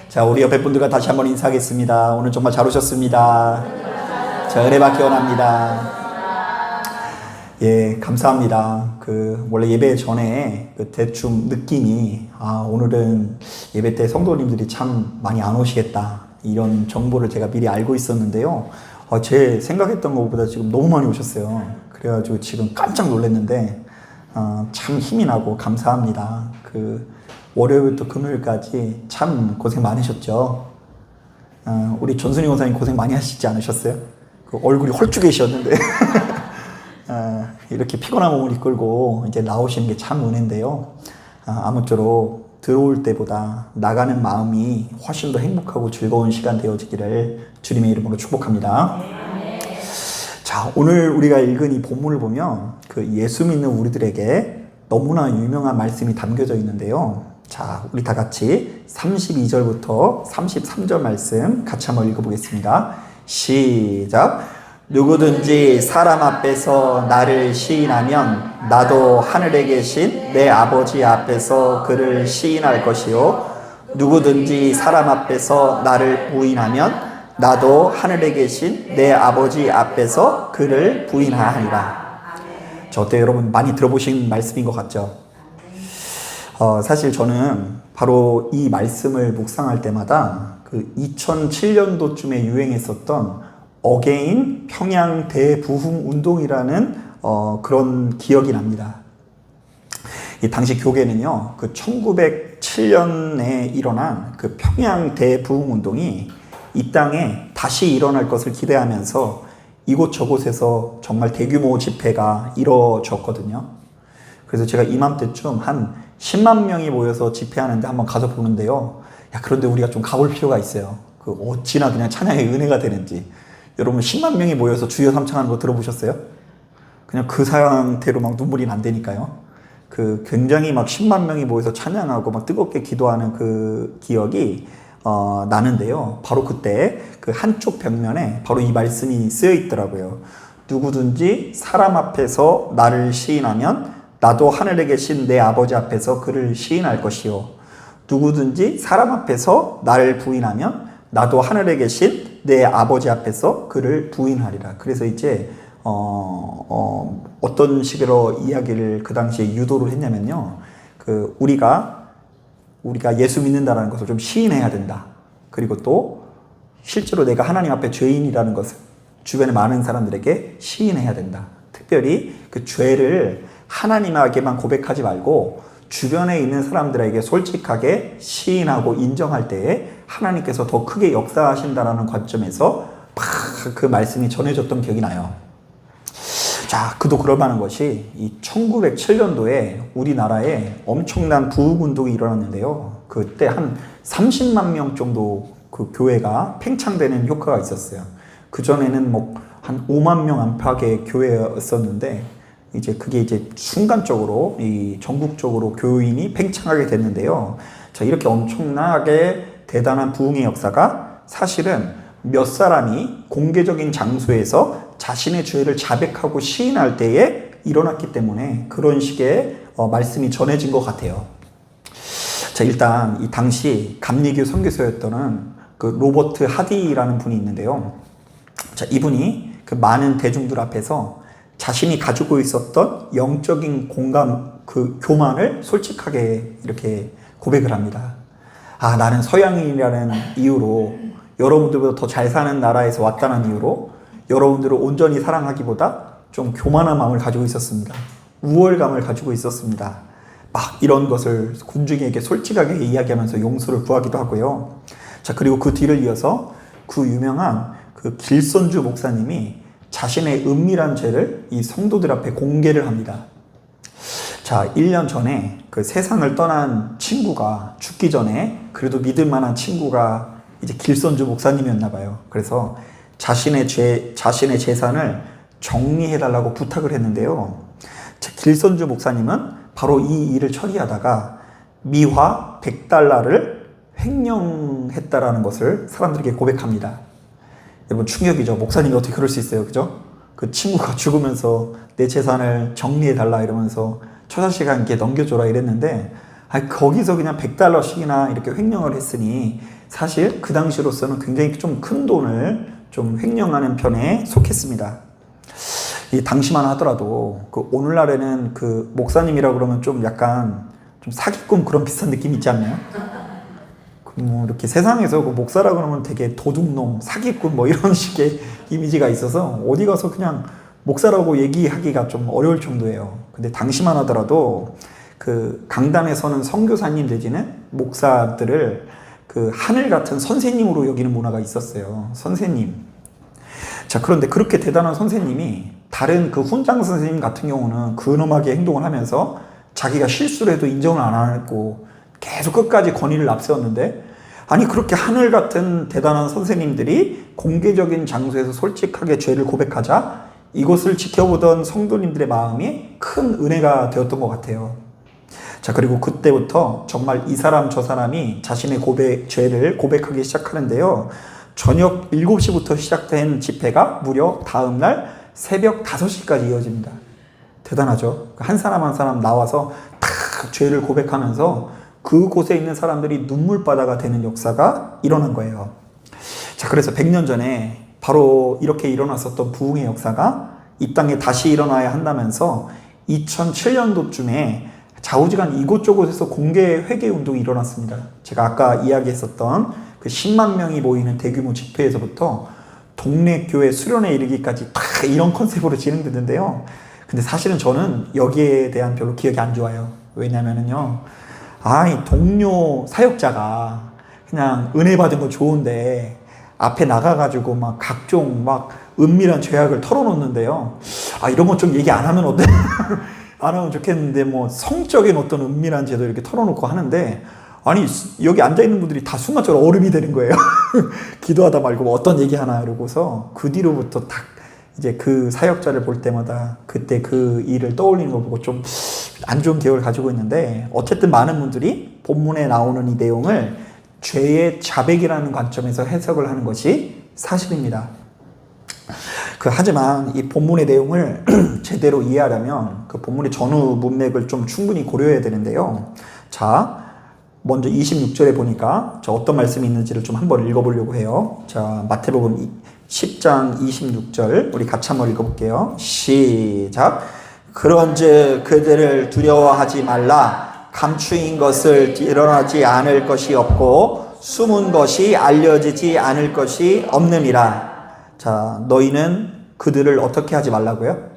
자, 우리 옆에 분들과 다시 한번 인사하겠습니다. 오늘 정말 잘 오셨습니다. 자, 은혜받기 원합니다. 예, 감사합니다. 원래 예배 전에 대충 느낌이, 오늘은 예배 때 성도님들이 참 많이 안 오시겠다. 이런 정보를 제가 미리 알고 있었는데요. 제 생각했던 것보다 지금 너무 많이 오셨어요. 그래가지고 지금 깜짝 놀랐는데, 참 힘이 나고 감사합니다. 월요일부터 금요일까지 참 고생 많으셨죠. 우리 전순희 원사님 고생 많이 하시지 않으셨어요? 얼굴이 홀쭉해지셨는데 이렇게 피곤한 몸을 이끌고 이제 나오시는 게 참 은혜인데요. 아무쪼록 들어올 때보다 나가는 마음이 훨씬 더 행복하고 즐거운 시간 되어지기를 주님의 이름으로 축복합니다. 자, 오늘 우리가 읽은 이 본문을 보면 예수 믿는 우리들에게 너무나 유명한 말씀이 담겨져 있는데요. 자, 우리 다 같이 32절부터 33절 말씀 같이 한번 읽어보겠습니다. 시작. 누구든지 사람 앞에서 나를 시인하면 나도 하늘에 계신 내 아버지 앞에서 그를 시인할 것이요, 누구든지 사람 앞에서 나를 부인하면 나도 하늘에 계신 내 아버지 앞에서 그를 부인하리라. 저 어때요, 여러분? 많이 들어보신 말씀인 것 같죠? 사실 저는 바로 이 말씀을 묵상할 때마다 2007년도쯤에 유행했었던 어게인 평양 대부흥 운동이라는 그런 기억이 납니다. 이 당시 교계는요, 1907년에 일어난 평양 대부흥 운동이 이 땅에 다시 일어날 것을 기대하면서 이곳저곳에서 정말 대규모 집회가 이루어졌거든요. 그래서 제가 이맘때쯤 한 10만 명이 모여서 집회하는데 한번 가서 보는데요. 그런데 우리가 좀 가볼 필요가 있어요. 어찌나 그냥 찬양의 은혜가 되는지. 여러분 10만 명이 모여서 주여 삼창하는 거 들어보셨어요? 그냥 그 상태로 막 눈물이 난다니까요. 굉장히 막 10만 명이 모여서 찬양하고 막 뜨겁게 기도하는 그 기억이 나는데요. 바로 그때 한쪽 벽면에 바로 이 말씀이 쓰여 있더라고요. 누구든지 사람 앞에서 나를 시인하면 나도 하늘에 계신 내 아버지 앞에서 그를 시인할 것이요, 누구든지 사람 앞에서 나를 부인하면 나도 하늘에 계신 내 아버지 앞에서 그를 부인하리라. 그래서 이제 어떤 식으로 이야기를 그 당시에 유도를 했냐면요, 우리가 예수 믿는다라는 것을 좀 시인해야 된다. 그리고 또 실제로 내가 하나님 앞에 죄인이라는 것을 주변의 많은 사람들에게 시인해야 된다. 특별히 그 죄를 하나님에게만 고백하지 말고 주변에 있는 사람들에게 솔직하게 시인하고 인정할 때에 하나님께서 더 크게 역사하신다라는 관점에서 그 말씀이 전해졌던 기억이 나요. 자, 그도 그럴 만한 것이 이 1907년도에 우리나라에 엄청난 부흥운동이 일어났는데요. 그때 한 30만 명 정도 교회가 팽창되는 효과가 있었어요. 그전에는 한 5만 명 안팎의 교회였었는데 그게 순간적으로 전국적으로 교인이 팽창하게 됐는데요. 자, 이렇게 엄청나게 대단한 부흥의 역사가 사실은 몇 사람이 공개적인 장소에서 자신의 죄를 자백하고 시인할 때에 일어났기 때문에 그런 식의 말씀이 전해진 것 같아요. 자, 일단 이 당시 감리교 선교사였던 로버트 하디라는 분이 있는데요. 자, 이분이 많은 대중들 앞에서 자신이 가지고 있었던 영적인 교만을 솔직하게 이렇게 고백을 합니다. 나는 서양인이라는 이유로, 여러분들보다 더 잘 사는 나라에서 왔다는 이유로 여러분들을 온전히 사랑하기보다 좀 교만한 마음을 가지고 있었습니다. 우월감을 가지고 있었습니다. 막 이런 것을 군중에게 솔직하게 이야기하면서 용서를 구하기도 하고요. 자, 그리고 그 뒤를 이어서 유명한 길선주 목사님이 자신의 은밀한 죄를 이 성도들 앞에 공개를 합니다. 자, 1년 전에 세상을 떠난 친구가 죽기 전에 그래도 믿을 만한 친구가 이제 길선주 목사님이었나 봐요. 그래서 자신의 재산을 정리해달라고 부탁을 했는데요. 자, 길선주 목사님은 바로 이 일을 처리하다가 미화 100달러를 횡령했다라는 것을 사람들에게 고백합니다. 여러분 충격이죠. 목사님이 어떻게 그럴 수 있어요, 그죠? 그 친구가 죽으면서 내 재산을 정리해달라 이러면서 처자식한테 넘겨줘라 이랬는데 거기서 그냥 $100씩이나 이렇게 횡령을 했으니 사실 그 당시로서는 굉장히 좀 큰 돈을 좀 횡령하는 편에 속했습니다. 이 당시만 하더라도 그 오늘날에는 그 목사님이라 그러면 좀 약간 좀 사기꾼 그런 비슷한 느낌 있지 않나요? 뭐 이렇게 세상에서 그 목사라 그러면 되게 도둑놈, 사기꾼 뭐 이런 식의 이미지가 있어서 어디 가서 그냥 목사라고 얘기하기가 좀 어려울 정도예요. 근데 당시만 하더라도 그 강단에 서는 선교사님 내지는 목사들을 그 하늘 같은 선생님으로 여기는 문화가 있었어요. 선생님. 자, 그런데 그렇게 대단한 선생님이 다른 그 훈장 선생님 같은 경우는 근엄하게 행동을 하면서 자기가 실수를 해도 인정을 안 했고 계속 끝까지 권위를 앞세웠는데, 아니 그렇게 하늘 같은 대단한 선생님들이 공개적인 장소에서 솔직하게 죄를 고백하자 이것을 지켜보던 성도님들의 마음이 큰 은혜가 되었던 것 같아요. 자, 그리고 그때부터 정말 이 사람 저 사람이 자신의 죄를 고백하기 시작하는데요. 저녁 7시부터 시작된 집회가 무려 다음날 새벽 5시까지 이어집니다. 대단하죠? 한 사람 한 사람 나와서 다 죄를 고백하면서 그곳에 있는 사람들이 눈물바다가 되는 역사가 일어난 거예요. 자, 그래서 100년 전에 바로 이렇게 일어났었던 부흥의 역사가 이 땅에 다시 일어나야 한다면서 2007년도쯤에 좌우지간 이곳저곳에서 공개 회개 운동이 일어났습니다. 제가 아까 이야기했었던 그 10만 명이 모이는 대규모 집회에서부터 동네 교회 수련회 이르기까지 다 이런 컨셉으로 진행됐는데요. 근데 사실은 저는 여기에 대한 별로 기억이 안 좋아요. 왜냐면은요, 이 동료 사역자가 그냥 은혜 받은 거 좋은데 앞에 나가가지고 막 각종 막 은밀한 죄악을 털어놓는데요. 이런 건 좀 얘기 안 하면 안 하면 좋겠는데, 뭐 성적인 어떤 은밀한 죄도 이렇게 털어놓고 하는데, 아니 여기 앉아있는 분들이 다 순간적으로 얼음이 되는 거예요. 기도하다 말고 뭐 어떤 얘기 하나 이러고서 그 뒤로부터 딱 이제 그 사역자를 볼 때마다 그때 그 일을 떠올리는 걸 보고 좀 안 좋은 기억을 가지고 있는데, 어쨌든 많은 분들이 본문에 나오는 이 내용을 죄의 자백이라는 관점에서 해석을 하는 것이 사실입니다. 하지만 이 본문의 내용을 제대로 이해하려면 그 본문의 전후 문맥을 좀 충분히 고려해야 되는데요. 자, 먼저 26절에 보니까 어떤 말씀이 있는지를 좀 한번 읽어보려고 해요. 자, 마태복음 10장 26절 우리 같이 한번 읽어볼게요. 시작. 그런즉 그들을 두려워하지 말라. 감추인 것을 드러나지 않을 것이 없고 숨은 것이 알려지지 않을 것이 없느니라. 자, 너희는 그들을 어떻게 하지 말라고요?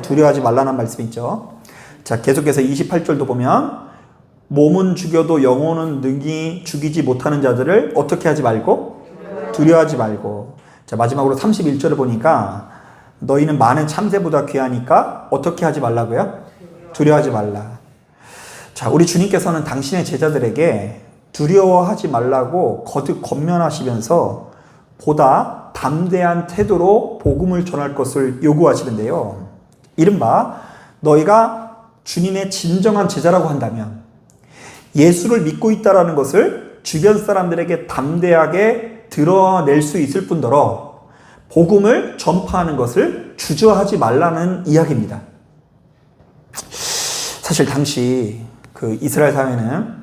두려워하지 말라는 말씀이 있죠. 자, 계속해서 28절도 보면 몸은 죽여도 영혼은 능히 죽이지 못하는 자들을 어떻게 하지 말고? 두려워하지 말고. 자, 마지막으로 31절을 보니까 너희는 많은 참새보다 귀하니까 어떻게 하지 말라고요? 두려워하지 말라. 자, 우리 주님께서는 당신의 제자들에게 두려워하지 말라고 거듭 권면하시면서 보다 담대한 태도로 복음을 전할 것을 요구하시는데요. 이른바 너희가 주님의 진정한 제자라고 한다면 예수를 믿고 있다는 것을 주변 사람들에게 담대하게 드러낼 수 있을 뿐더러 복음을 전파하는 것을 주저하지 말라는 이야기입니다. 사실 당시 그 이스라엘 사회는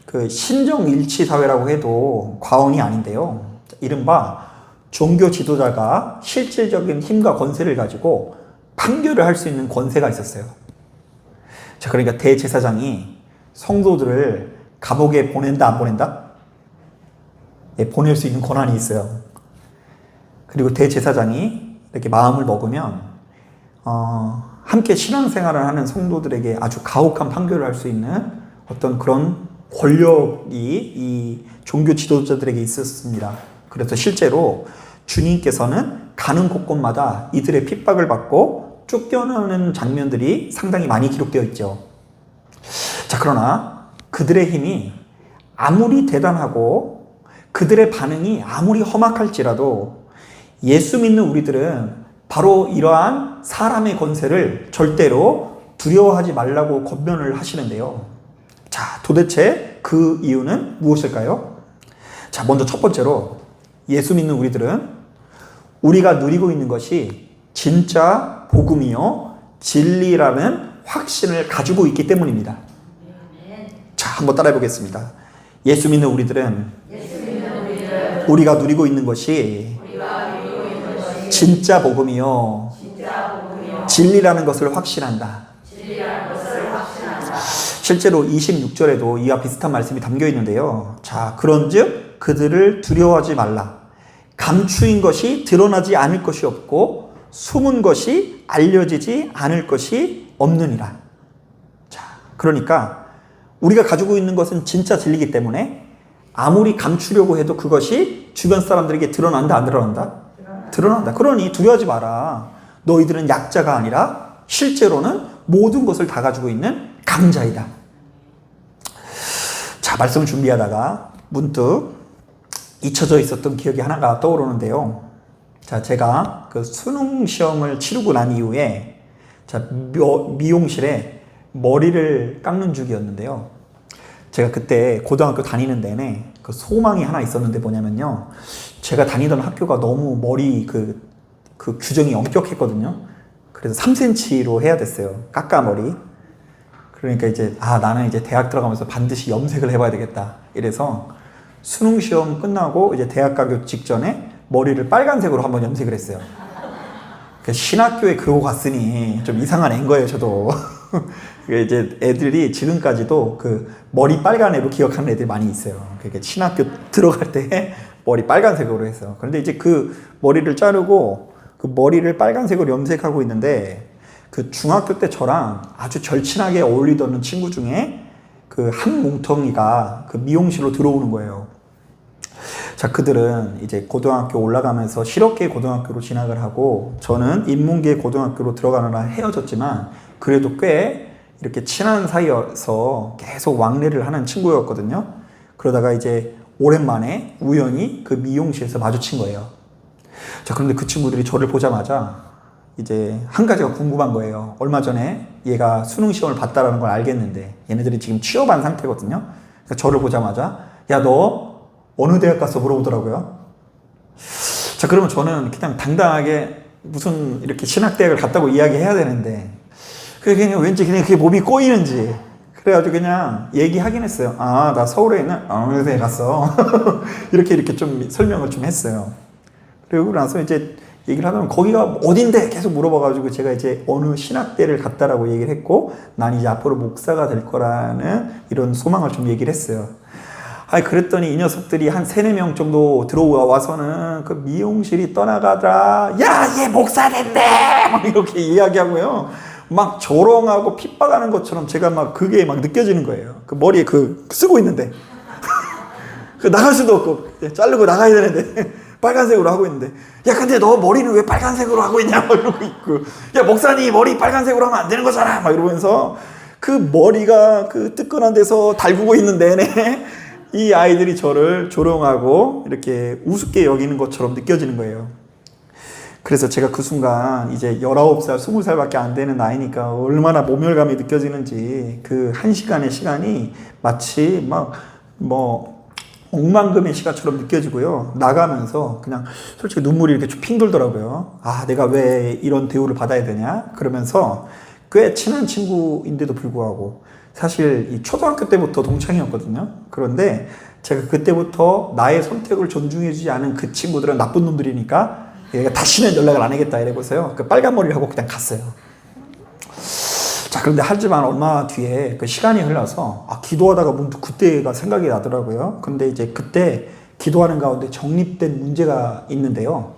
그 신정일치 사회라고 해도 과언이 아닌데요. 이른바 종교 지도자가 실질적인 힘과 권세를 가지고 판결을 할 수 있는 권세가 있었어요. 자, 그러니까 대제사장이 성도들을 감옥에 보낸다, 안 보낸다? 예, 보낼 수 있는 권한이 있어요. 그리고 대제사장이 이렇게 마음을 먹으면 함께 신앙생활을 하는 성도들에게 아주 가혹한 판결을 할 수 있는 어떤 그런 권력이 이 종교 지도자들에게 있었습니다. 그래서 실제로 주님께서는 가는 곳곳마다 이들의 핍박을 받고 쫓겨나는 장면들이 상당히 많이 기록되어 있죠. 자, 그러나 그들의 힘이 아무리 대단하고 그들의 반응이 아무리 험악할지라도 예수 믿는 우리들은 바로 이러한 사람의 권세를 절대로 두려워하지 말라고 권면을 하시는데요. 자, 도대체 그 이유는 무엇일까요? 자, 먼저 첫 번째로 예수 믿는 우리들은 우리가 누리고 있는 것이 진짜 복음이요 진리라는 확신을 가지고 있기 때문입니다. 자, 한번 따라해 보겠습니다. 예수 믿는 우리들은 우리가 누리고 있는 것이 진짜 복음이요, 진리라는 것을 확신한다. 실제로 26절에도 이와 비슷한 말씀이 담겨 있는데요. 자, 그런즉 그들을 두려워하지 말라. 감추인 것이 드러나지 않을 것이 없고 숨은 것이 알려지지 않을 것이 없느니라. 자, 그러니까 우리가 가지고 있는 것은 진짜 진리이기 때문에 아무리 감추려고 해도 그것이 주변 사람들에게 드러난다, 안 드러난다? 드러난다. 그러니 두려워하지 마라. 너희들은 약자가 아니라 실제로는 모든 것을 다 가지고 있는 강자이다. 자, 말씀 준비하다가 문득 잊혀져 있었던 기억이 하나가 떠오르는데요. 자, 제가 그 수능 시험을 치르고 난 이후에 자, 미용실에 머리를 깎는 중이었는데요. 제가 그때 고등학교 다니는 내내 그 소망이 하나 있었는데 뭐냐면요. 제가 다니던 학교가 너무 머리 그 규정이 엄격했거든요. 그래서 3cm로 해야 됐어요. 깎아머리. 그러니까 이제 나는 이제 대학 들어가면서 반드시 염색을 해봐야 되겠다. 이래서 수능 시험 끝나고 이제 대학 가기 직전에 머리를 빨간색으로 한번 염색을 했어요. 신학교에 그러고 갔으니 좀 이상한 애인 거예요, 저도. 이제 애들이 지금까지도 그 머리 빨간 애로 기억하는 애들이 많이 있어요. 그러니까 신학교 들어갈 때 머리 빨간색으로 했어요. 그런데 이제 그 머리를 자르고 그 머리를 빨간색으로 염색하고 있는데 그 중학교 때 저랑 아주 절친하게 어울리던 친구 중에 그 한 뭉텅이가 그 미용실로 들어오는 거예요. 자, 그들은 이제 고등학교 올라가면서 실업계 고등학교로 진학을 하고 저는 인문계 고등학교로 들어가느라 헤어졌지만 그래도 꽤 이렇게 친한 사이여서 계속 왕래를 하는 친구였거든요. 그러다가 이제 오랜만에 우연히 그 미용실에서 마주친 거예요. 자, 그런데 그 친구들이 저를 보자마자 이제 한 가지가 궁금한 거예요. 얼마 전에 얘가 수능 시험을 봤다라는 걸 알겠는데 얘네들이 지금 취업한 상태거든요. 그러니까 저를 보자마자 야, 너 어느 대학 갔어? 물어보더라고요. 자, 그러면 저는 그냥 당당하게 무슨 이렇게 신학대학을 갔다고 이야기해야 되는데 그냥 왠지 그냥 그게 몸이 꼬이는지 그래가지고 그냥 얘기하긴 했어요. 나 서울에 있는 어느 대에 갔어. 이렇게 좀 설명을 좀 했어요. 그리고 나서 이제 얘기를 하면 거기가 어딘데 계속 물어봐가지고 제가 이제 어느 신학대를 갔다라고 얘기를 했고 난 이제 앞으로 목사가 될 거라는 이런 소망을 좀 얘기를 했어요. 그랬더니 이 녀석들이 한 3-4명 정도 들어와서는 그 미용실이 떠나가더라. 야, 얘 목사 된대! 막 이렇게 이야기하고요. 막 조롱하고 핍박하는 것처럼 제가 막 그게 막 느껴지는 거예요. 그 머리에 쓰고 있는데. 나갈 수도 없고, 자르고 나가야 되는데. 빨간색으로 하고 있는데. 야, 근데 너 머리는 왜 빨간색으로 하고 있냐? 막 이러고 있고. 야, 목사님 머리 빨간색으로 하면 안 되는 거잖아! 막 이러면서 그 머리가 그 뜨끈한 데서 달구고 있는 내내 이 아이들이 저를 조롱하고 이렇게 우습게 여기는 것처럼 느껴지는 거예요. 그래서 제가 그 순간 이제 19살, 20살밖에 안 되는 나이니까 얼마나 모멸감이 느껴지는지 그 1시간의 시간이 마치 억만금의 시간처럼 느껴지고요. 나가면서 그냥 솔직히 눈물이 이렇게 핑 돌더라고요. 내가 왜 이런 대우를 받아야 되냐? 그러면서 꽤 친한 친구인데도 불구하고 사실 이 초등학교 때부터 동창이었거든요. 그런데 제가 그때부터 나의 선택을 존중해주지 않은 그 친구들은 나쁜 놈들이니까 얘가 다시는 연락을 안 하겠다 이래고서요. 그 빨간 머리를 하고 그냥 갔어요. 자, 그런데 하지만 얼마 뒤에 그 시간이 흘러서 기도하다가 문득 그때가 생각이 나더라고요. 근데 이제 그때 기도하는 가운데 정립된 문제가 있는데요.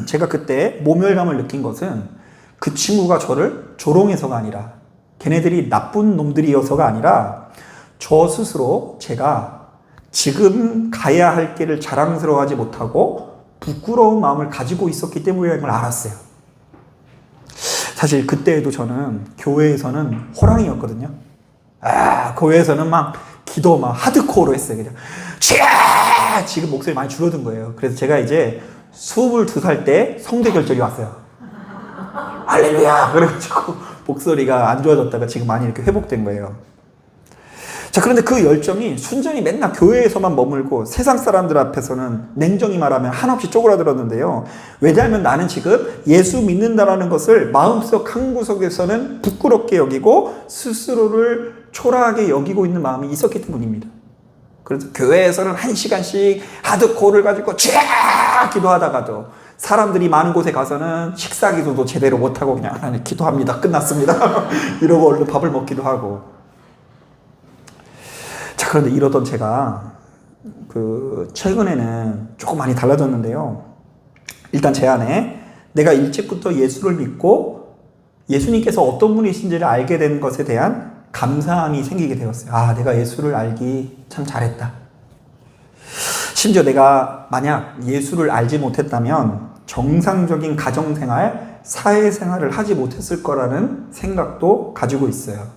제가 그때 모멸감을 느낀 것은 그 친구가 저를 조롱해서가 아니라 걔네들이 나쁜 놈들이어서가 아니라 저 스스로 제가 지금 가야 할 길을 자랑스러워하지 못하고 부끄러운 마음을 가지고 있었기 때문이라는 걸 알았어요. 사실 그때에도 저는 교회에서는 호랑이였거든요. 교회에서는 막 기도 막 하드코어로 했어요. 그냥 지금 목소리 많이 줄어든 거예요. 그래서 제가 이제 22살 때 성대결절이 왔어요. 할렐루야! 그래가지고 목소리가 안 좋아졌다가 지금 많이 이렇게 회복된 거예요. 자, 그런데 그 열정이 순전히 맨날 교회에서만 머물고 세상 사람들 앞에서는 냉정히 말하면 한없이 쪼그라들었는데요. 왜냐하면 나는 지금 예수 믿는다라는 것을 마음속 한 구석에서는 부끄럽게 여기고 스스로를 초라하게 여기고 있는 마음이 있었기 때문입니다. 그래서 교회에서는 1시간씩 하드코어를 가지고 쫙 기도하다가도 사람들이 많은 곳에 가서는 식사 기도도 제대로 못하고 그냥 하나님 기도합니다. 끝났습니다. 이러고 얼른 밥을 먹기도 하고. 자, 그런데 이러던 제가 최근에는 조금 많이 달라졌는데요. 일단 제 안에 내가 일찍부터 예수를 믿고 예수님께서 어떤 분이신지를 알게 된 것에 대한 감사함이 생기게 되었어요. 아, 내가 예수를 알기 참 잘했다. 심지어 내가 만약 예수를 알지 못했다면 정상적인 가정생활, 사회생활을 하지 못했을 거라는 생각도 가지고 있어요.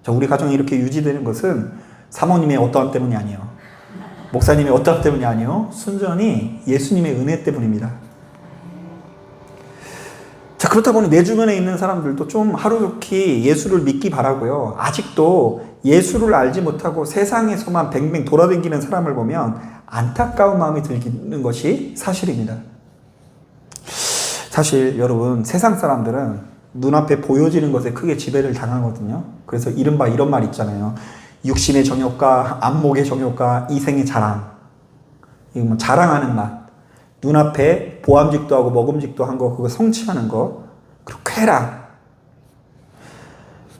자, 우리 가정이 이렇게 유지되는 것은 사모님의 어떠함 때문이 아니에요. 목사님의 어떠함 때문이 아니에요. 순전히 예수님의 은혜 때문입니다. 자, 그렇다 보니 내 주변에 있는 사람들도 좀 하루속히 예수를 믿기 바라고요. 아직도 예수를 알지 못하고 세상에서만 뱅뱅 돌아다니는 사람을 보면 안타까운 마음이 들기는 것이 사실입니다. 사실 여러분, 세상 사람들은 눈앞에 보여지는 것에 크게 지배를 당하거든요. 그래서 이른바 이런 말 있잖아요. 육신의 정욕과 안목의 정욕과 이생의 자랑. 이거 뭐 자랑하는 맛. 눈앞에 보암직도 하고 먹음직도 한 거, 그거 성취하는 거. 그리고 쾌락.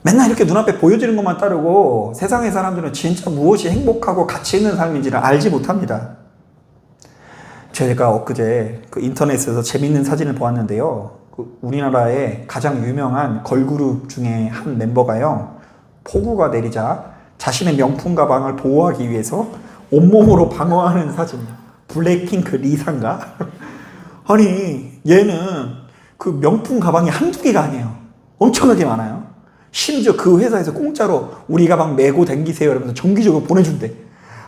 맨날 이렇게 눈앞에 보여지는 것만 따르고 세상의 사람들은 진짜 무엇이 행복하고 가치 있는 삶인지를 알지 못합니다. 제가 엊그제 인터넷에서 재밌는 사진을 보았는데요. 우리나라의 가장 유명한 걸그룹 중에 한 멤버가요. 폭우가 내리자 자신의 명품 가방을 보호하기 위해서 온몸으로 방어하는 사진이에요. 블랙핑크 리사인가? 아니, 얘는 그 명품 가방이 한두 개가 아니에요. 엄청나게 많아요. 심지어 그 회사에서 공짜로 우리 가방 메고 댕기세요 이러면서 정기적으로 보내준대.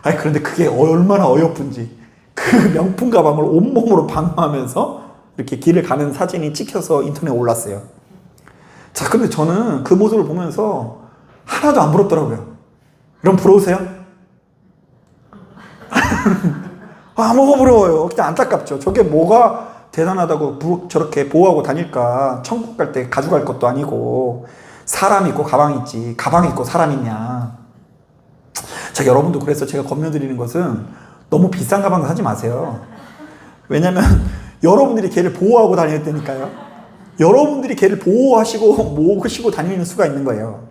아니, 그런데 그게 얼마나 어여쁜지. 그 명품 가방을 온몸으로 방어하면서 이렇게 길을 가는 사진이 찍혀서 인터넷에 올랐어요. 자, 근데 저는 그 모습을 보면서 하나도 안 부럽더라고요. 그럼 부러우세요? 아, 뭐가 부러워요. 그냥 안타깝죠. 저게 뭐가 대단하다고 저렇게 보호하고 다닐까. 천국 갈 때 가져갈 것도 아니고. 사람 있고 가방 있지. 가방 있고 사람 있냐. 자, 여러분도 그래서 제가 권면드리는 것은 너무 비싼 가방 사지 마세요. 왜냐면 여러분들이 걔를 보호하고 다닐 테니까요. 여러분들이 걔를 보호하시고 모으시고 다니는 수가 있는 거예요.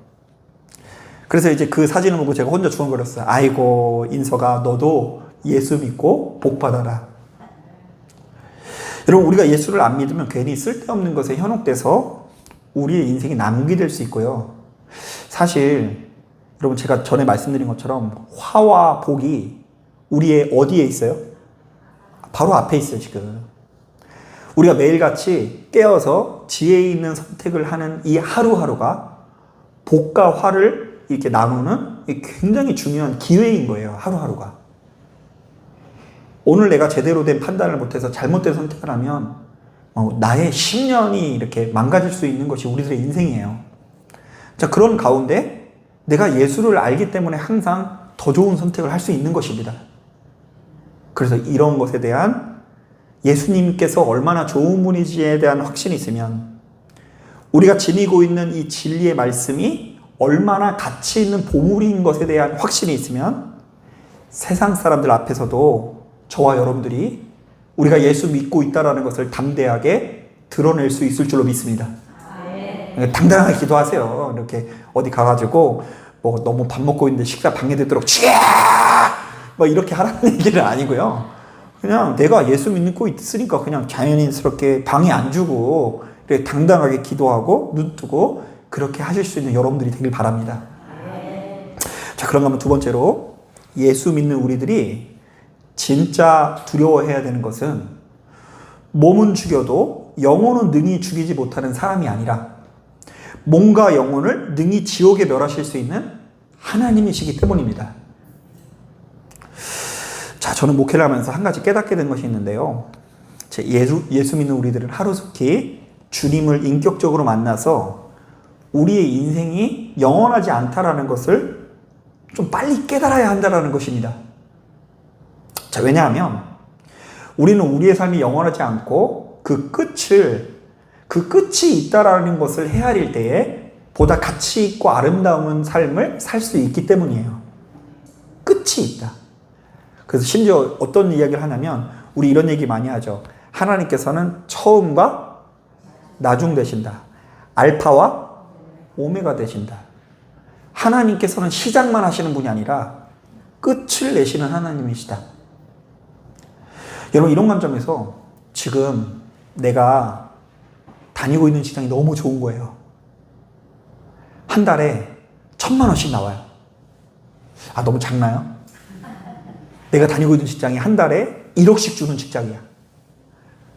그래서 이제 그 사진을 보고 제가 혼자 중얼거렸어요. 아이고, 인서가 너도 예수 믿고 복 받아라. 여러분, 우리가 예수를 안 믿으면 괜히 쓸데없는 것에 현혹돼서 우리의 인생이 낭비될 수 있고요. 사실 여러분, 제가 전에 말씀드린 것처럼 화와 복이 우리의 어디에 있어요? 바로 앞에 있어요. 지금 우리가 매일같이 깨어서 지혜 있는 선택을 하는 이 하루하루가 복과 화를 이렇게 나누는 굉장히 중요한 기회인 거예요. 하루하루가. 오늘 내가 제대로 된 판단을 못해서 잘못된 선택을 하면 나의 10년이 이렇게 망가질 수 있는 것이 우리들의 인생이에요. 자, 그런 가운데 내가 예수를 알기 때문에 항상 더 좋은 선택을 할 수 있는 것입니다. 그래서 이런 것에 대한 예수님께서 얼마나 좋은 분이지에 대한 확신이 있으면, 우리가 지니고 있는 이 진리의 말씀이 얼마나 가치 있는 보물인 것에 대한 확신이 있으면 세상 사람들 앞에서도 저와 여러분들이 우리가 예수 믿고 있다는 것을 담대하게 드러낼 수 있을 줄로 믿습니다. 당당하게 기도하세요. 이렇게 어디 가가지고 뭐 너무 밥 먹고 있는데 식사 방해되도록 뭐 이렇게 하라는 얘기는 아니고요. 그냥 내가 예수 믿고 있으니까 그냥 자연스럽게 방해 안 주고 이렇게 당당하게 기도하고 눈 뜨고 그렇게 하실 수 있는 여러분들이 되길 바랍니다. 자, 그런가 하면 두 번째로, 예수 믿는 우리들이 진짜 두려워해야 되는 것은 몸은 죽여도 영혼은 능히 죽이지 못하는 사람이 아니라 몸과 영혼을 능히 지옥에 멸하실 수 있는 하나님이시기 때문입니다. 자, 저는 목회를 하면서 한 가지 깨닫게 된 것이 있는데요. 예수 믿는 우리들은 하루속히 주님을 인격적으로 만나서 우리의 인생이 영원하지 않다라는 것을 좀 빨리 깨달아야 한다는 것입니다. 자, 왜냐하면 우리는 우리의 삶이 영원하지 않고 그 끝이 있다라는 것을 헤아릴 때에 보다 가치 있고 아름다운 삶을 살 수 있기 때문이에요. 끝이 있다. 그래서 심지어 어떤 이야기를 하냐면 우리 이런 얘기 많이 하죠. 하나님께서는 처음과 나중 되신다. 알파와 오메가 되신다. 하나님께서는 시작만 하시는 분이 아니라 끝을 내시는 하나님이시다. 여러분, 이런 관점에서 지금 내가 다니고 있는 직장이 너무 좋은 거예요. 한 달에 1,000만 원씩 나와요. 아, 너무 작나요? 내가 다니고 있는 직장이 한 달에 1억씩 주는 직장이야.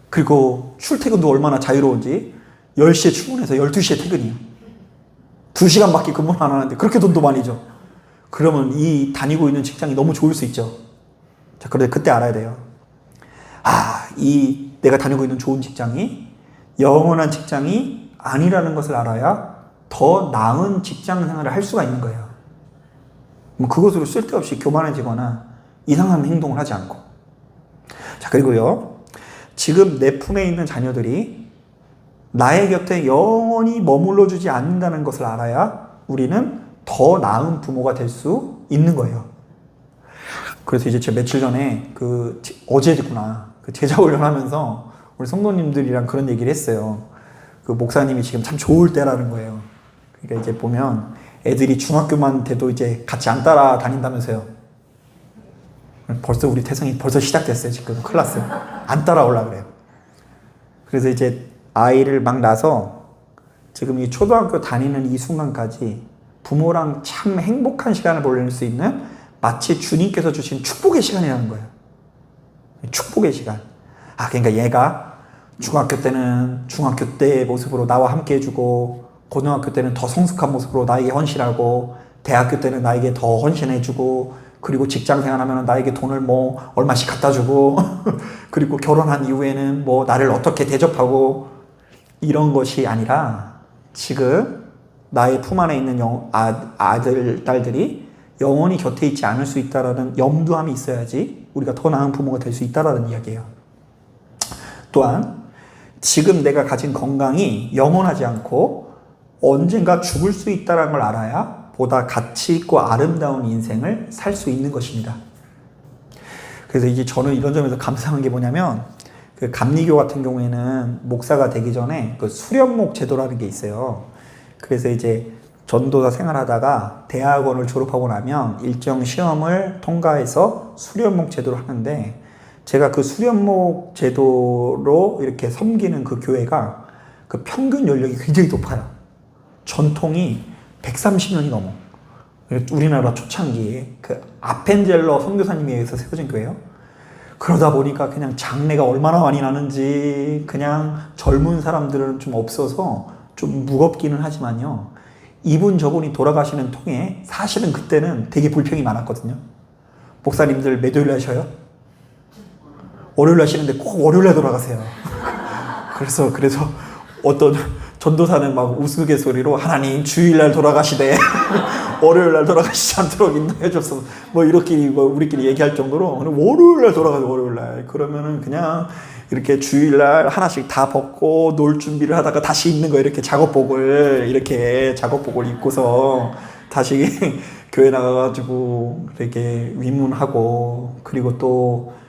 그리고 출퇴근도 얼마나 자유로운지 10시에 출근해서 12시에 퇴근이에요. 2시간밖에 근무를 안 하는데 그렇게 돈도 많이 줘. 그러면 이 다니고 있는 직장이 너무 좋을 수 있죠. 자, 그런데 그때 알아야 돼요. 이 내가 다니고 있는 좋은 직장이 영원한 직장이 아니라는 것을 알아야 더 나은 직장 생활을 할 수가 있는 거예요. 그것으로 쓸데없이 교만해지거나 이상한 행동을 하지 않고. 자, 그리고요, 지금 내 품에 있는 자녀들이 나의 곁에 영원히 머물러 주지 않는다는 것을 알아야 우리는 더 나은 부모가 될 수 있는 거예요. 그래서 이제 제가 며칠 전에 어제구나, 제자 훈련하면서 우리 성도님들이랑 그런 얘기를 했어요. 그 목사님이 지금 참 좋을 때라는 거예요. 그러니까 이제 보면 애들이 중학교만 돼도 이제 같이 안 따라다닌다면서요. 벌써 우리 태성이 벌써 시작됐어요. 지금 큰일 났어요. 안 따라오려고 그래요. 그래서 이제 아이를 막 낳아서 지금 이 초등학교 다니는 이 순간까지 부모랑 참 행복한 시간을 보낼 수 있는 마치 주님께서 주신 축복의 시간이라는 거예요. 축복의 시간. 그러니까 얘가 중학교 때는 중학교 때의 모습으로 나와 함께 해주고, 고등학교 때는 더 성숙한 모습으로 나에게 헌신하고, 대학교 때는 나에게 더 헌신해주고, 그리고 직장 생활하면 나에게 돈을 뭐 얼마씩 갖다 주고 그리고 결혼한 이후에는 뭐 나를 어떻게 대접하고, 이런 것이 아니라 지금 나의 품 안에 있는 아들, 딸들이 영원히 곁에 있지 않을 수 있다라는 염두함이 있어야지 우리가 더 나은 부모가 될 수 있다라는 이야기예요. 또한 지금 내가 가진 건강이 영원하지 않고 언젠가 죽을 수 있다는 걸 알아야 보다 가치 있고 아름다운 인생을 살 수 있는 것입니다. 그래서 이제 저는 이런 점에서 감사한 게 뭐냐면, 그 감리교 같은 경우에는 목사가 되기 전에 그 수련목 제도라는 게 있어요. 그래서 이제 전도사 생활하다가 대학원을 졸업하고 나면 일정 시험을 통과해서 수련목 제도를 하는데, 제가 그 수련목 제도로 이렇게 섬기는 그 교회가 그 평균 연령이 굉장히 높아요. 전통이 130년이 넘어. 우리나라 초창기에 그 아펜젤러 선교사님에 의해서 세워진 교회예요. 그러다 보니까 그냥 장례가 얼마나 많이 나는지, 그냥 젊은 사람들은 좀 없어서 좀 무겁기는 하지만요, 이분 저분이 돌아가시는 통에 사실은 그때는 되게 불평이 많았거든요. 목사님들 몇 요일날 쉬어요? 월요일날 쉬는데 꼭 월요일날 돌아가세요. 그래서 어떤 전도사는 막 우스갯소리로 하나님 주일날 돌아가시되 월요일날 돌아가시지 않도록 인도해 줬어. 뭐 이렇게 우리끼리 얘기할 정도로 월요일날 돌아가요. 월요일날. 그러면은 그냥 이렇게 주일날 하나씩 다 벗고 놀 준비를 하다가 다시 입는 거, 이렇게 작업복을 입고서 다시 교회 나가가지고 이렇게 위문하고, 그리고 또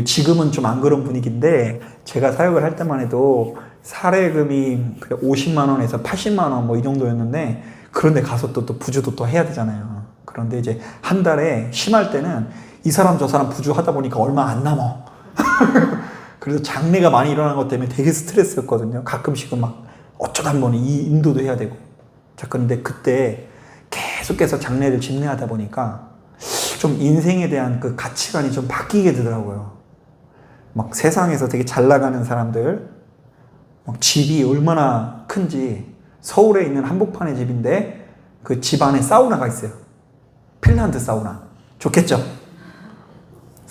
지금은 좀 안 그런 분위기인데 제가 사역을 할 때만 해도 사례금이 50만 원에서 80만 원 뭐 이 정도였는데, 그런데 가서 또 부주도 또 해야 되잖아요. 그런데 이제 한 달에 심할 때는 이 사람 저 사람 부주하다 보니까 얼마 안 남아. 그래서 장례가 많이 일어나는 것 때문에 되게 스트레스였거든요. 가끔씩은 막 어쩌다 한 번은 이 인도도 해야 되고. 자, 그런데 그때 계속해서 장례를 집례하다 보니까 좀 인생에 대한 그 가치관이 좀 바뀌게 되더라고요. 막 세상에서 되게 잘 나가는 사람들, 막 집이 얼마나 큰지, 서울에 있는 한복판의 집인데 그 집 안에 사우나가 있어요. 핀란드 사우나. 좋겠죠?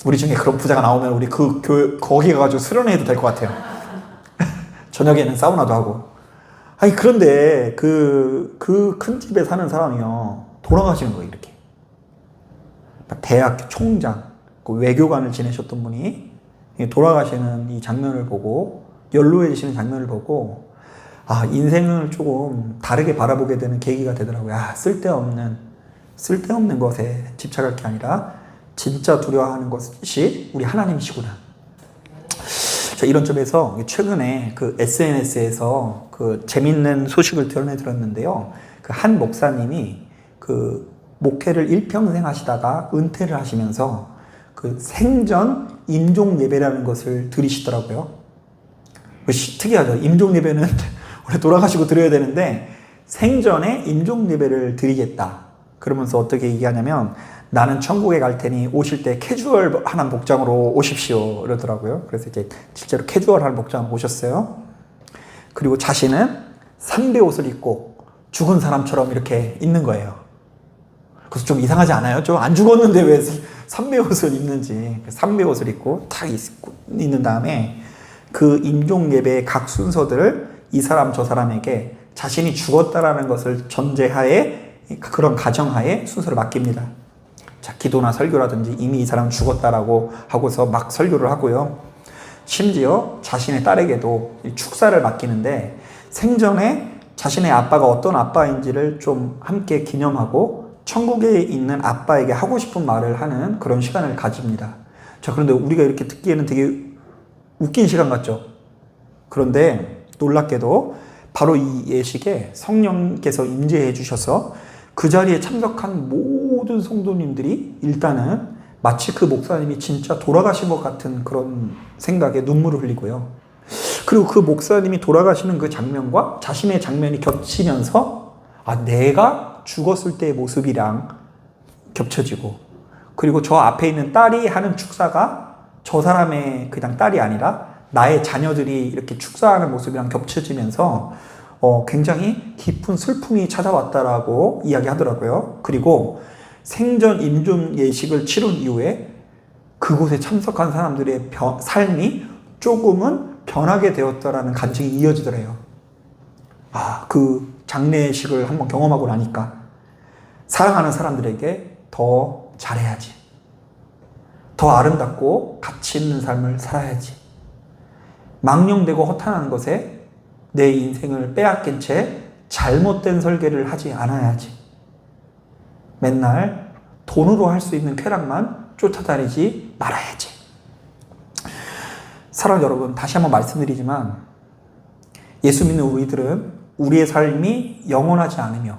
우리 중에 그런 부자가 나오면 우리 거기 가가지고 수련회해도 될 것 같아요. 저녁에는 사우나도 하고. 아니, 그런데 그 큰 집에 사는 사람이요, 돌아가시는 거예요, 이렇게. 대학교 총장, 그 외교관을 지내셨던 분이 돌아가시는 이 장면을 보고, 연로해지시는 장면을 보고, 인생을 조금 다르게 바라보게 되는 계기가 되더라고요. 쓸데없는 것에 집착할 게 아니라 진짜 두려워하는 것이 우리 하나님이시구나. 자, 이런 점에서 최근에 그 SNS에서 그 재밌는 소식을 들었는데요. 그 한 목사님이 그 목회를 일평생 하시다가 은퇴를 하시면서 그 생전 임종 예배라는 것을 드리시더라고요. 특이하죠. 임종 예배는 원래 돌아가시고 드려야 되는데 생전에 임종 예배를 드리겠다. 그러면서 어떻게 얘기하냐면, 나는 천국에 갈 테니 오실 때 캐주얼한 복장으로 오십시오 이러더라고요. 그래서 이제 실제로 캐주얼한 복장으로 오셨어요. 그리고 자신은 삼배 옷을 입고 죽은 사람처럼 이렇게 있는 거예요. 그래서 좀 이상하지 않아요? 좀 안 죽었는데 왜 삼배 옷을 입는지. 삼배 옷을 입고 탁 있는 다음에 그 임종 예배의 각 순서들을 이 사람 저 사람에게 자신이 죽었다라는 것을 전제하에, 그런 가정하에 순서를 맡깁니다. 자, 기도나 설교라든지 이미 이 사람 죽었다라고 하고서 막 설교를 하고요. 심지어 자신의 딸에게도 축사를 맡기는데, 생전에 자신의 아빠가 어떤 아빠인지를 좀 함께 기념하고 천국에 있는 아빠에게 하고 싶은 말을 하는 그런 시간을 가집니다. 자, 그런데 우리가 이렇게 듣기에는 되게 웃긴 시간 같죠? 그런데 놀랍게도 바로 이 예식에 성령께서 임재해 주셔서 그 자리에 참석한 모든 성도님들이 일단은 마치 그 목사님이 진짜 돌아가신 것 같은 그런 생각에 눈물을 흘리고요. 그리고 그 목사님이 돌아가시는 그 장면과 자신의 장면이 겹치면서 내가 죽었을 때의 모습이랑 겹쳐지고, 그리고 저 앞에 있는 딸이 하는 축사가 저 사람의 그냥 딸이 아니라 나의 자녀들이 이렇게 축사하는 모습이랑 겹쳐지면서 굉장히 깊은 슬픔이 찾아왔다라고 이야기하더라고요. 그리고 생전 임종 예식을 치른 이후에 그곳에 참석한 사람들의 삶이 조금은 변하게 되었다라는 간증이 이어지더래요. 그 장례식을 한번 경험하고 나니까 사랑하는 사람들에게 더 잘해야지, 더 아름답고 가치 있는 삶을 살아야지, 망령되고 허탄한 것에 내 인생을 빼앗긴 채 잘못된 설계를 하지 않아야지, 맨날 돈으로 할 수 있는 쾌락만 쫓아다니지 말아야지. 사랑하는 여러분, 다시 한번 말씀드리지만 예수 믿는 우리들은 우리의 삶이 영원하지 않으며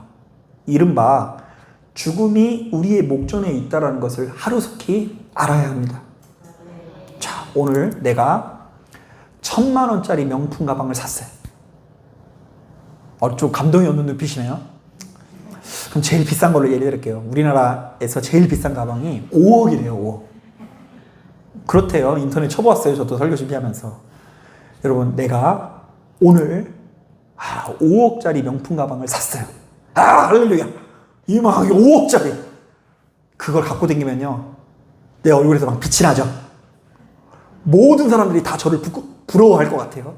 이른바 죽음이 우리의 목전에 있다는 것을 하루속히 알아야 합니다. 자, 오늘 내가 1,000만 원짜리 명품 가방을 샀어요. 좀 감동이 없는 눈빛이네요. 그럼 제일 비싼 걸로 예를 들을게요. 우리나라에서 제일 비싼 가방이 5억이래요. 5억. 그렇대요. 인터넷 쳐보았어요. 저도 설교 준비하면서. 여러분, 내가 오늘 5억짜리 명품 가방을 샀어요. 할렐루야. 이만하게 5억짜리. 그걸 갖고 다니면요, 내 얼굴에서 막 빛이 나죠. 모든 사람들이 다 저를 부러워할 것 같아요.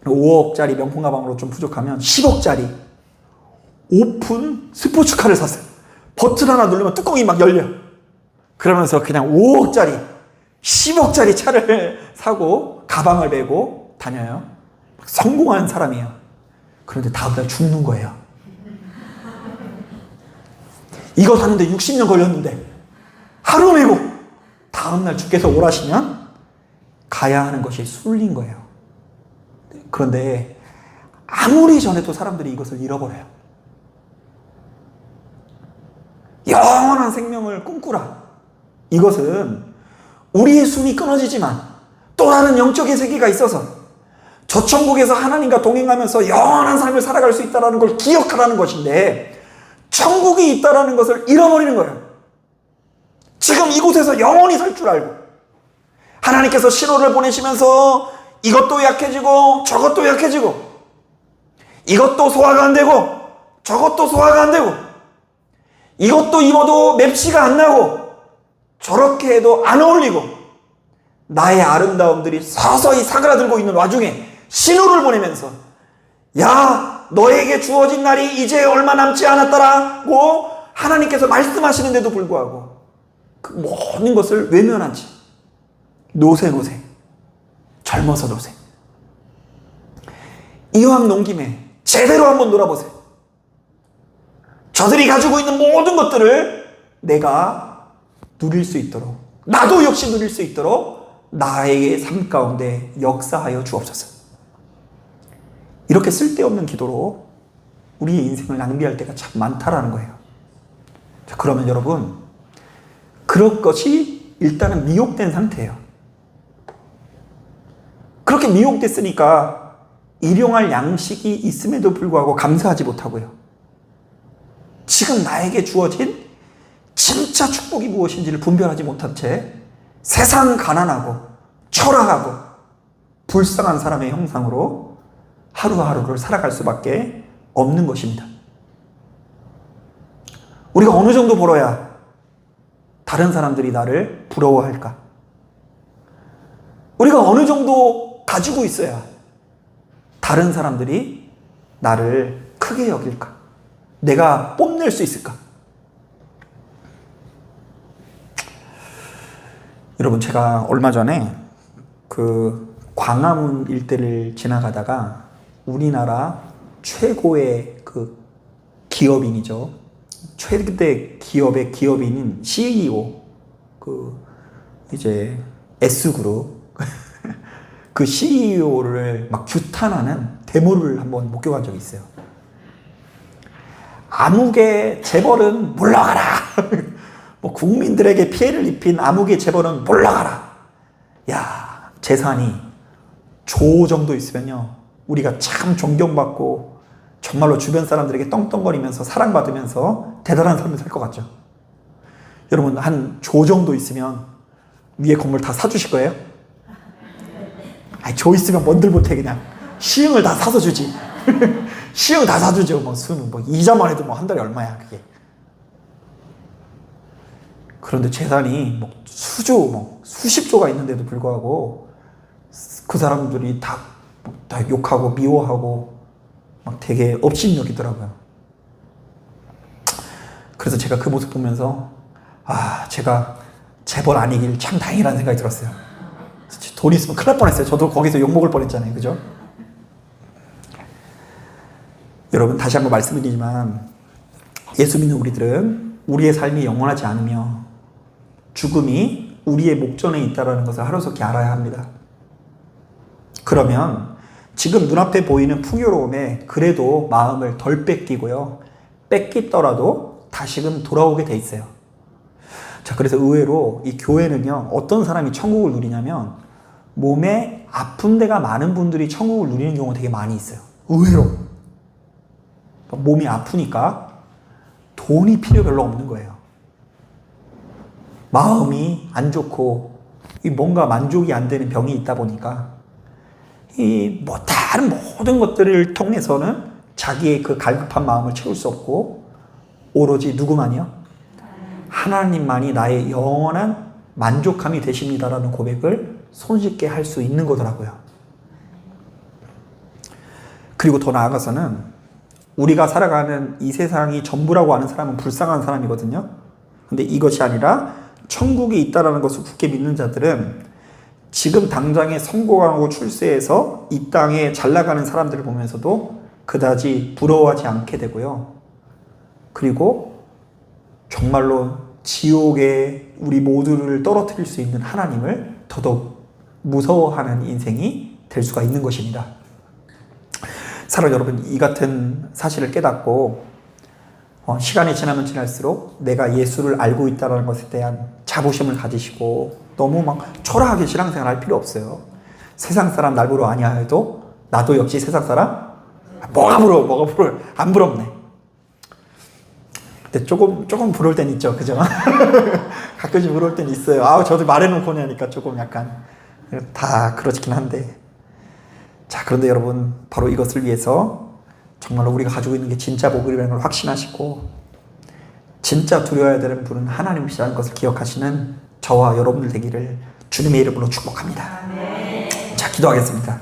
5억짜리 명품 가방으로 좀 부족하면 10억짜리 오픈 스포츠카를 샀어요. 버튼 하나 누르면 뚜껑이 막 열려. 그러면서 그냥 5억짜리 10억짜리 차를 사고 가방을 메고 다녀요. 성공한 사람이에요. 그런데 다음날 죽는 거예요. 이거 사는데 60년 걸렸는데 하루 메고 다음날 주께서 오라시면 가야 하는 것이 쏠린 거예요. 그런데 아무리 전해도 사람들이 이것을 잃어버려요. 영원한 생명을 꿈꾸라. 이것은 우리의 숨이 끊어지지만 또 다른 영적인 세계가 있어서 저 천국에서 하나님과 동행하면서 영원한 삶을 살아갈 수 있다는 걸 기억하라는 것인데, 천국이 있다는 것을 잃어버리는 거예요. 지금 이곳에서 영원히 살 줄 알고 하나님께서 신호를 보내시면서 이것도 약해지고 저것도 약해지고, 이것도 소화가 안 되고 저것도 소화가 안 되고, 이것도 입어도 맵시가 안 나고 저렇게 해도 안 어울리고, 나의 아름다움들이 서서히 사그라들고 있는 와중에 신호를 보내면서, 야, 너에게 주어진 날이 이제 얼마 남지 않았다라고 하나님께서 말씀하시는데도 불구하고 그 모든 것을 외면한 채 노세 젊어서 노세. 이왕 논 김에 제대로 한번 놀아보세요. 저들이 가지고 있는 모든 것들을 내가 누릴 수 있도록, 나도 역시 누릴 수 있도록 나의 삶 가운데 역사하여 주옵소서. 이렇게 쓸데없는 기도로 우리의 인생을 낭비할 때가 참 많다라는 거예요. 자, 그러면 여러분, 그럴 것이 일단은 미혹된 상태예요. 그렇게 미혹됐으니까 일용할 양식이 있음에도 불구하고 감사하지 못하고요. 지금 나에게 주어진 진짜 축복이 무엇인지를 분별하지 못한 채 세상 가난하고 초라하고 불쌍한 사람의 형상으로 하루하루를 살아갈 수밖에 없는 것입니다. 우리가 어느 정도 벌어야 다른 사람들이 나를 부러워할까? 우리가 어느 정도 가지고 있어야 다른 사람들이 나를 크게 여길까? 내가 뽐낼 수 있을까? 여러분, 제가 얼마 전에 그 광화문 일대를 지나가다가 우리나라 최고의 그 기업인이죠. 최대 기업의 기업인인 CEO, 그 이제 S그룹 그 CEO를 막 규탄하는 데모를 한번 목격한 적이 있어요. 암흑의 재벌은 물러가라. 뭐 국민들에게 피해를 입힌 암흑의 재벌은 물러가라. 야, 재산이 조 정도 있으면요, 우리가 참 존경받고 정말로 주변 사람들에게 떵떵거리면서 사랑받으면서 대단한 삶을 살 것 같죠. 여러분, 한 조 정도 있으면 위에 건물 다 사주실 거예요? 아니, 조 있으면 뭔들 못해. 그냥 시흥을 다 사서 주지. 시흥 다 사주죠. 뭐 이자만 해도 뭐 한 달에 얼마야 그게. 그런데 재산이 뭐 수조, 뭐 수십조가 있는데도 불구하고 그 사람들이 다 욕하고 미워하고 막 되게 업신여기더라고요. 그래서 제가 그 모습 보면서 제가 재벌 아니길 참 다행이라는 생각이 들었어요. 돈 있으면 큰일 날 뻔했어요. 저도 거기서 욕먹을 뻔했잖아요. 그죠? 여러분, 다시 한번 말씀드리지만 예수 믿는 우리들은 우리의 삶이 영원하지 않으며 죽음이 우리의 목전에 있다는 것을 하루속히 알아야 합니다. 그러면 지금 눈앞에 보이는 풍요로움에 그래도 마음을 덜 뺏기고요. 뺏기더라도 다시금 돌아오게 돼 있어요. 자, 그래서 의외로 이 교회는요, 어떤 사람이 천국을 누리냐면 몸에 아픈 데가 많은 분들이 천국을 누리는 경우가 되게 많이 있어요. 의외로. 몸이 아프니까 돈이 필요 별로 없는 거예요. 마음이 안 좋고 뭔가 만족이 안 되는 병이 있다 보니까 다른 모든 것들을 통해서는 자기의 그 갈급한 마음을 채울 수 없고 오로지 누구만이요? 하나님만이 나의 영원한 만족함이 되십니다라는 고백을 손쉽게 할 수 있는 거더라고요. 그리고 더 나아가서는 우리가 살아가는 이 세상이 전부라고 하는 사람은 불쌍한 사람이거든요. 근데 이것이 아니라 천국이 있다는 것을 굳게 믿는 자들은 지금 당장에 성공하고 출세해서 이 땅에 잘 나가는 사람들을 보면서도 그다지 부러워하지 않게 되고요. 그리고 정말로 지옥에 우리 모두를 떨어뜨릴 수 있는 하나님을 더더욱 무서워하는 인생이 될 수가 있는 것입니다. 사랑 여러분, 이 같은 사실을 깨닫고 시간이 지나면 지날수록 내가 예수를 알고 있다는 것에 대한 자부심을 가지시고 너무 막 초라하게 신앙생활 할 필요 없어요. 세상 사람 날 보러 아니야 해도 나도 역시 세상 사람? 뭐가 부러워? 안 부럽네. 근데 조금 부러울 땐 있죠. 그죠? 가끔씩 부러울 땐 있어요. 저도 말해놓고 하니까 조금 약간 다 그렇긴 한데. 자, 그런데 여러분, 바로 이것을 위해서 정말로 우리가 가지고 있는 게 진짜 복이라는 걸 확신하시고 진짜 두려워야 되는 분은 하나님이시라는 것을 기억하시는 저와 여러분들 되기를 주님의 이름으로 축복합니다. 자, 기도하겠습니다.